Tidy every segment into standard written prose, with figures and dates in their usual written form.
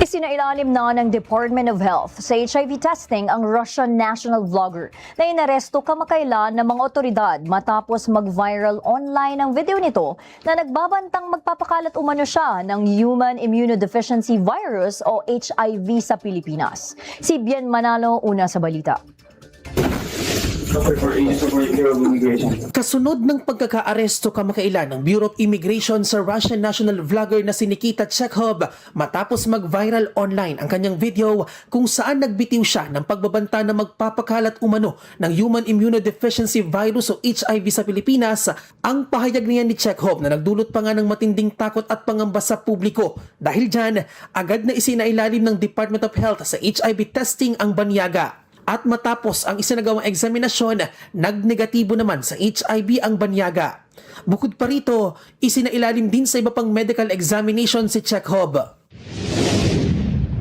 Isinailalim na ng Department of Health sa HIV testing ang Russian national vlogger na inaresto kamakailan ng mga otoridad matapos mag-viral online ang video nito na nagbabantang magpapakalat umano siya ng Human Immunodeficiency Virus o HIV sa Pilipinas. Si Bien Manalo, una sa balita. Kasunod ng pagkakaaresto kamakailan ng Bureau of Immigration sa Russian national vlogger na si Nikita Chekhov matapos mag-viral online ang kanyang video kung saan nagbitiw siya ng pagbabanta na magpapakalat umano ng Human Immunodeficiency Virus o HIV sa Pilipinas, ang pahayag niya ni Chekhov na nagdulot pa nga ng matinding takot at pangamba sa publiko. Dahil dyan, agad na isinailalim ng Department of Health sa HIV testing ang banyaga. At matapos ang isinagawang eksaminasyon, nagnegatibo naman sa HIV ang banyaga. Bukod pa rito, isinailalim din sa iba pang medical examination si Chekhov.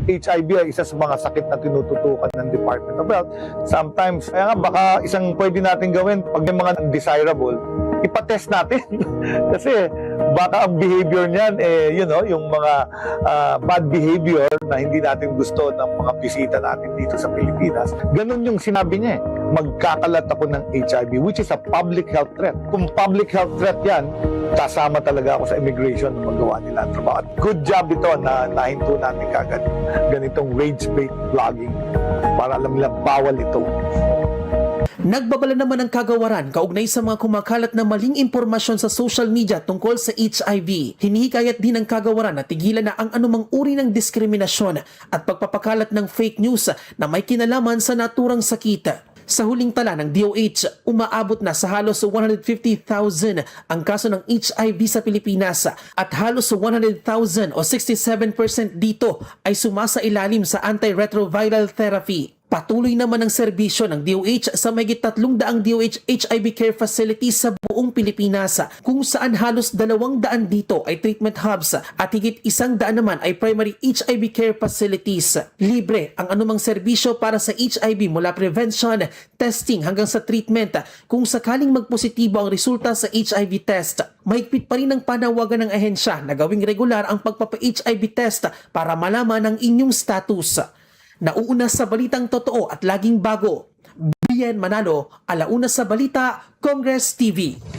HIV ay isa sa mga sakit na tinututukan ng Department of Health. Sometimes, kaya nga baka isang pwede natin gawin pag may mga undesirable, ipatest natin. Kasi baka ang behavior niyan, yung mga bad behavior na hindi natin gusto ng mga bisita natin dito sa Pilipinas. Ganun yung sinabi niya, magkakalat ako ng HIV, which is a public health threat. Kung public health threat yan, kasama talaga ako sa immigration na magawa nila ang trabaho. At good job ito na nahinto natin kagad ganitong rage-bait vlogging para alam nila bawal ito. Nagbabala naman ang kagawaran kaugnay sa mga kumakalat na maling impormasyon sa social media tungkol sa HIV. Hinihikayat din ng kagawaran na tigilan na ang anumang uri ng diskriminasyon at pagpapakalat ng fake news na may kinalaman sa naturang sakit. Sa huling tala ng DOH, umaabot na sa halos 150,000 ang kaso ng HIV sa Pilipinas at halos 100,000 o 67% dito ay sumasailalim sa antiretroviral therapy. Patuloy naman ang serbisyo ng DOH sa mahigit 300 DOH HIV care facilities sa buong Pilipinas kung saan halos 200 dito ay treatment hubs at higit 100 naman ay primary HIV care facilities. Libre ang anumang serbisyo para sa HIV mula prevention, testing hanggang sa treatment kung sakaling magpositibo ang resulta sa HIV test. Mahigpit pa rin ang panawagan ng ahensya na gawing regular ang pagpapa-HIV test para malaman ang inyong status. Nauuna sa balitang totoo at laging bago. Bien Manalo, alauna sa balita, Congress TV.